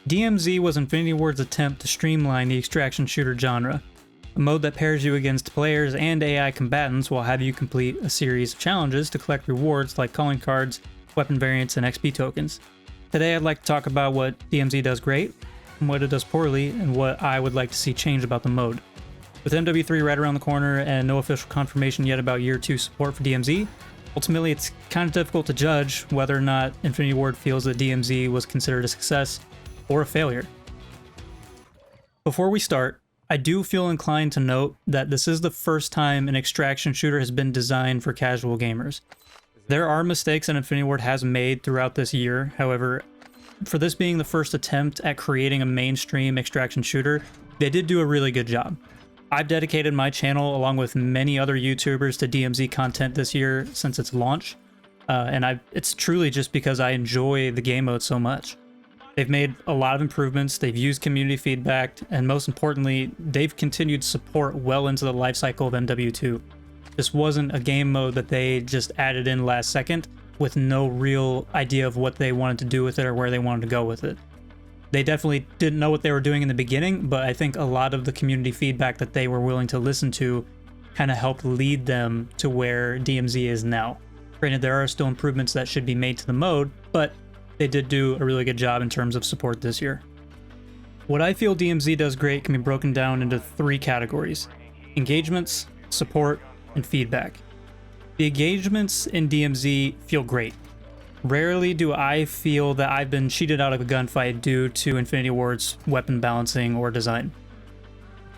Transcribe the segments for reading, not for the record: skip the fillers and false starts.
DMZ was Infinity Ward's attempt to streamline the extraction shooter genre, a mode that pairs you against players and AI combatants while have you complete a series of challenges to collect rewards like calling cards, weapon variants, and XP tokens. Today I'd like to talk about what DMZ does great, what it does poorly, and what I would like to see change about the mode. With MW3 right around the corner and no official confirmation yet about Year 2 support for DMZ, ultimately it's kind of difficult to judge whether or not Infinity Ward feels that DMZ was considered a success or a failure. Before we start, I do feel inclined to note that this is the first time an extraction shooter has been designed for casual gamers. There are mistakes that Infinity Ward has made throughout this year, however, for this being the first attempt at creating a mainstream extraction shooter, they did do a really good job. I've dedicated my channel along with many other YouTubers to DMZ content this year since its launch, and it's truly just because I enjoy the game mode so much. They've made a lot of improvements, they've used community feedback, and most importantly, they've continued support well into the lifecycle of MW2. This wasn't a game mode that they just added in last second with no real idea of what they wanted to do with it or where they wanted to go with it. They definitely didn't know what they were doing in the beginning, but I think a lot of the community feedback that they were willing to listen to kind of helped lead them to where DMZ is now. Granted, there are still improvements that should be made to the mode, but they did do a really good job in terms of support this year. What I feel DMZ does great can be broken down into 3 categories: engagements, support, and feedback. The engagements in DMZ feel great. Rarely do I feel that I've been cheated out of a gunfight due to Infinity Ward's weapon balancing or design.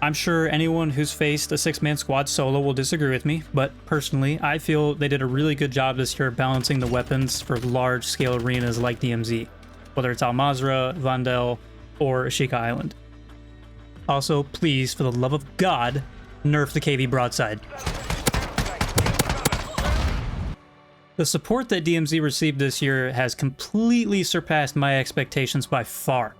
I'm sure anyone who's faced a 6-man squad solo will disagree with me, but personally, I feel they did a really good job this year balancing the weapons for large-scale arenas like DMZ, whether it's Al Mazrah, Vandel, or Ashika Island. Also, please, for the love of God, nerf the KV broadside. The support that DMZ received this year has completely surpassed my expectations by far.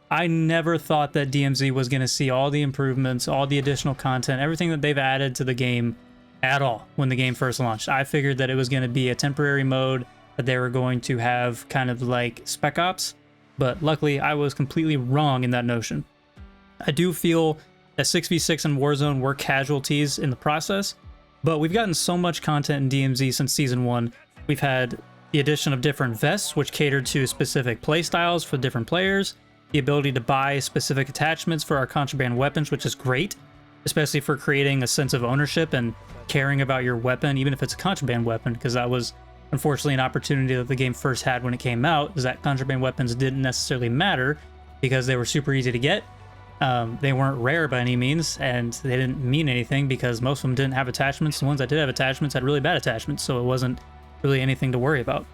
I never thought that DMZ was going to see all the improvements, all the additional content, everything that they've added to the game at all when the game first launched. I figured that it was going to be a temporary mode, that they were going to have kind of like Spec Ops, but luckily I was completely wrong in that notion. I do feel that 6v6 and Warzone were casualties in the process, but we've gotten so much content in DMZ since Season 1. We've had the addition of different vests, which catered to specific playstyles for different players, the ability to buy specific attachments for our contraband weapons, which is great, especially for creating a sense of ownership and caring about your weapon, even if it's a contraband weapon, because that was unfortunately an opportunity that the game first had when it came out, is that contraband weapons didn't necessarily matter because they were super easy to get. They weren't rare by any means, and they didn't mean anything because most of them didn't have attachments. The ones that did have attachments had really bad attachments, so it wasn't really anything to worry about.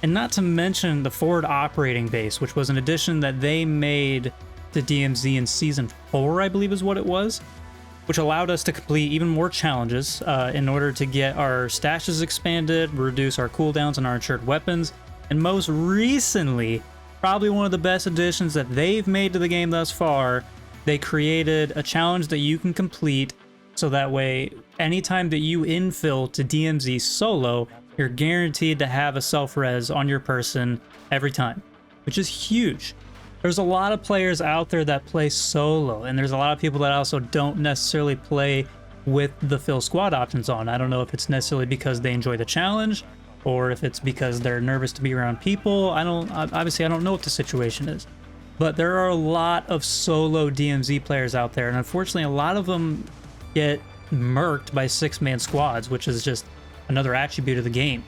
And not to mention the forward operating base, which was an addition that they made to DMZ in Season 4, I believe is what it was, which allowed us to complete even more challenges in order to get our stashes expanded, reduce our cooldowns on our insured weapons, and most recently, probably one of the best additions that they've made to the game thus far, they created a challenge that you can complete so that way anytime that you infill to DMZ solo, you're guaranteed to have a self-res on your person every time, which is huge. There's a lot of players out there that play solo, and there's a lot of people that also don't necessarily play with the fill squad options on. I don't know if it's necessarily because they enjoy the challenge, or if it's because they're nervous to be around people. Obviously I don't know what the situation is. But there are a lot of solo DMZ players out there, and unfortunately a lot of them get murked by 6-man squads, which is just another attribute of the game.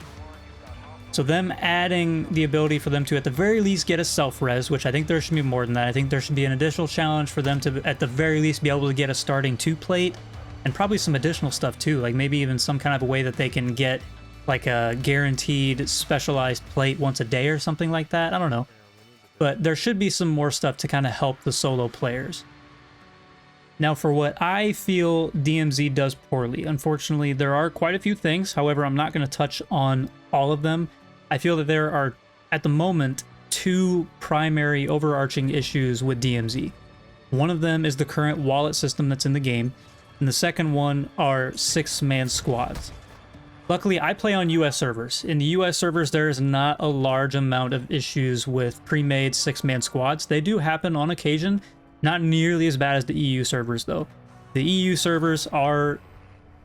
So them adding the ability for them to at the very least get a self-res, which I think there should be more than that. I think there should be an additional challenge for them to at the very least be able to get a starting 2 plate, and probably some additional stuff too, like maybe even some kind of a way that they can get like a guaranteed specialized plate once a day or something like that. I don't know. But there should be some more stuff to kind of help the solo players. Now, for what I feel DMZ does poorly, unfortunately, there are quite a few things. However, I'm not going to touch on all of them. I feel that there are, at the moment, 2 primary overarching issues with DMZ. One of them is the current wallet system that's in the game, and the second one are 6-man squads. Luckily, I play on US servers. In the US servers, there is not a large amount of issues with pre-made 6-man squads. They do happen on occasion, not nearly as bad as the EU servers though. The EU servers are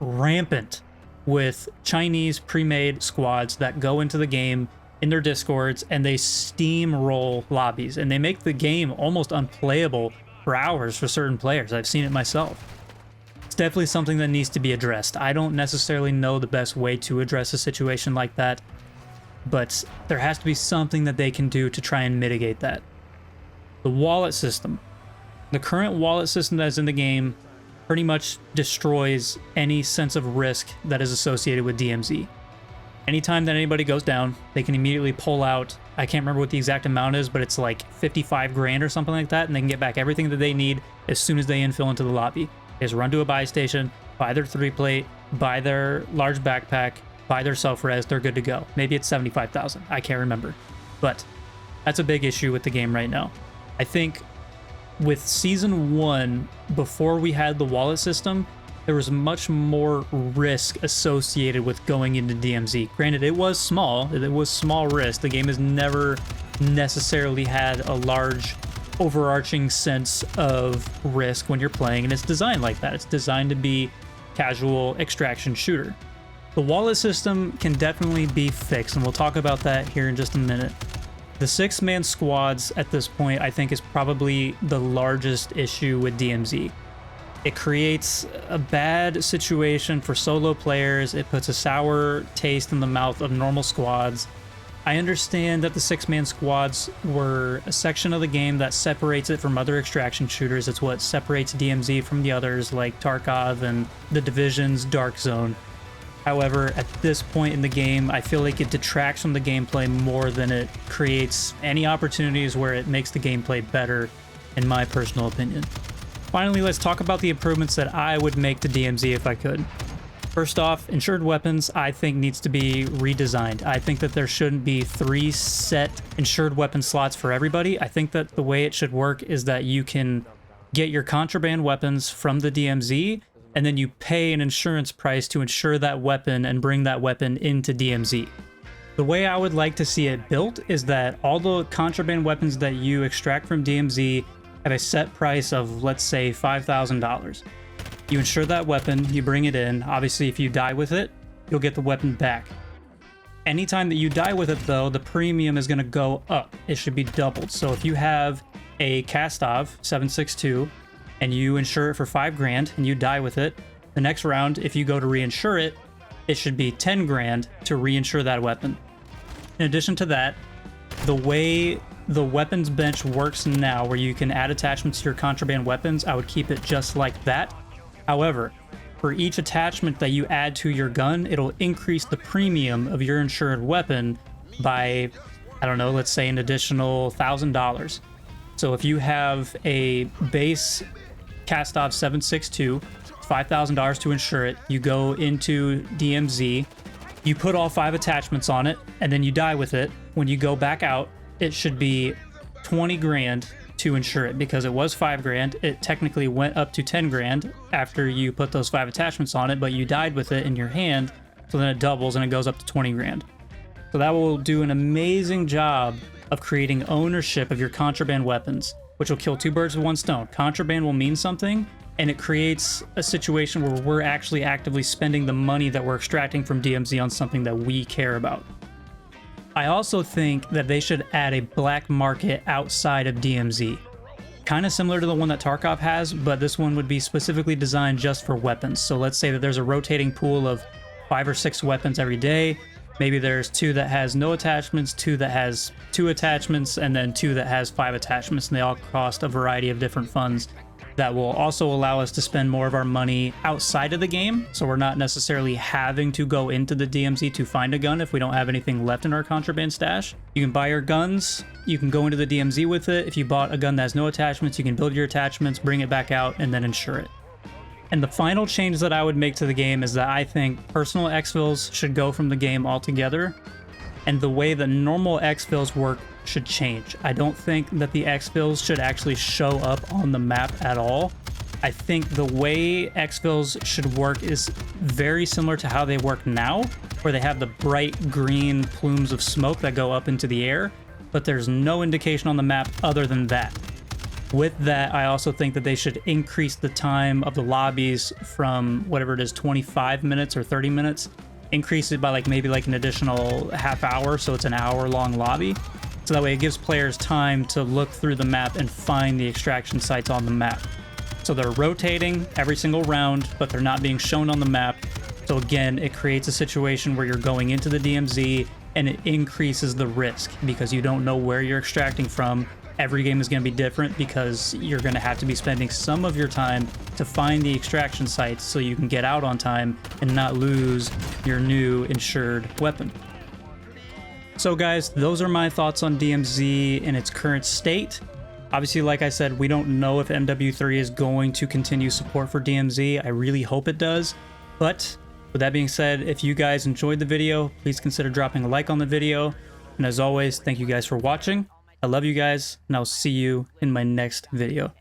rampant with Chinese pre-made squads that go into the game in their discords and they steamroll lobbies, and they make the game almost unplayable for hours for certain players. I've seen it myself. It's definitely something that needs to be addressed. I don't necessarily know the best way to address a situation like that, but there has to be something that they can do to try and mitigate that. The wallet system. The current wallet system that is in the game pretty much destroys any sense of risk that is associated with DMZ. Anytime that anybody goes down, they can immediately pull out, I can't remember what the exact amount is, but it's like 55 grand or something like that, and they can get back everything that they need as soon as they infill into the lobby. They just run to a buy station, buy their 3-plate, buy their large backpack, buy their self-res, they're good to go. Maybe it's 75,000, I can't remember. But that's a big issue with the game right now. I think with Season 1, before we had the wallet system, there was much more risk associated with going into DMZ. Granted, it was small risk. The game has never necessarily had a large overarching sense of risk when you're playing, and it's designed like that. It's designed to be casual extraction shooter. The wallet system can definitely be fixed, and we'll talk about that here in just a minute. The 6-man squads at this point, I think, is probably the largest issue with DMZ. It creates a bad situation for solo players. It puts a sour taste in the mouth of normal squads. I understand that the 6-man squads were a section of the game that separates it from other extraction shooters. It's what separates DMZ from the others like Tarkov and the Division's Dark Zone. However, at this point in the game, I feel like it detracts from the gameplay more than it creates any opportunities where it makes the gameplay better, in my personal opinion. Finally, let's talk about the improvements that I would make to DMZ if I could. First off, insured weapons, I think, needs to be redesigned. I think that there shouldn't be 3 set insured weapon slots for everybody. I think that the way it should work is that you can get your contraband weapons from the DMZ, and then you pay an insurance price to insure that weapon and bring that weapon into DMZ. The way I would like to see it built is that all the contraband weapons that you extract from DMZ have a set price of, let's say, $5,000. You insure that weapon, you bring it in. Obviously, if you die with it, you'll get the weapon back. Anytime that you die with it, though, the premium is going to go up. It should be doubled. So if you have a Kastov 7.62 and you insure it for 5 grand and you die with it, the next round, if you go to reinsure it, it should be 10 grand to reinsure that weapon. In addition to that, the way the weapons bench works now, where you can add attachments to your contraband weapons, I would keep it just like that. However, for each attachment that you add to your gun, it'll increase the premium of your insured weapon by, I don't know, let's say an additional $1,000. So if you have a base Kastov 7.62, $5,000 to insure it, you go into DMZ, you put all 5 attachments on it, and then you die with it. When you go back out, it should be 20 grand to insure it, because it was 5 grand. It technically went up to 10 grand after you put those 5 attachments on it, but you died with it in your hand, so then it doubles and it goes up to 20 grand. So that will do an amazing job of creating ownership of your contraband weapons, which will kill 2 birds with 1 stone. Contraband will mean something, and it creates a situation where we're actually actively spending the money that we're extracting from DMZ on something that we care about. I also think that they should add a black market outside of DMZ. Kind of similar to the one that Tarkov has, but this one would be specifically designed just for weapons. So let's say that there's a rotating pool of 5 or 6 weapons every day. Maybe there's 2 that has no attachments, 2 that has 2 attachments, and then 2 that has 5 attachments, and they all cost a variety of different funds that will also allow us to spend more of our money outside of the game, so we're not necessarily having to go into the DMZ to find a gun if we don't have anything left in our contraband stash. You can buy your guns, you can go into the DMZ with it. If you bought a gun that has no attachments, you can build your attachments, bring it back out, and then insure it. And the final change that I would make to the game is that I think personal exfils should go from the game altogether, and the way that normal exfils work should change. I don't think that the exfils should actually show up on the map at all. I think the way exfils should work is very similar to how they work now, where they have the bright green plumes of smoke that go up into the air, but there's no indication on the map other than that. With that, I also think that they should increase the time of the lobbies from whatever it is, 25 minutes or 30 minutes, increase it by like maybe like an additional half hour, so it's an hour-long lobby. So that way it gives players time to look through the map and find the extraction sites on the map. So they're rotating every single round, but they're not being shown on the map. So again, it creates a situation where you're going into the DMZ and it increases the risk because you don't know where you're extracting from. Every game is going to be different because you're going to have to be spending some of your time to find the extraction sites so you can get out on time and not lose your new insured weapon. So guys, those are my thoughts on DMZ in its current state. Obviously, like I said, we don't know if MW3 is going to continue support for DMZ. I really hope it does. But with that being said, if you guys enjoyed the video, please consider dropping a like on the video. And as always, thank you guys for watching. I love you guys, and I'll see you in my next video.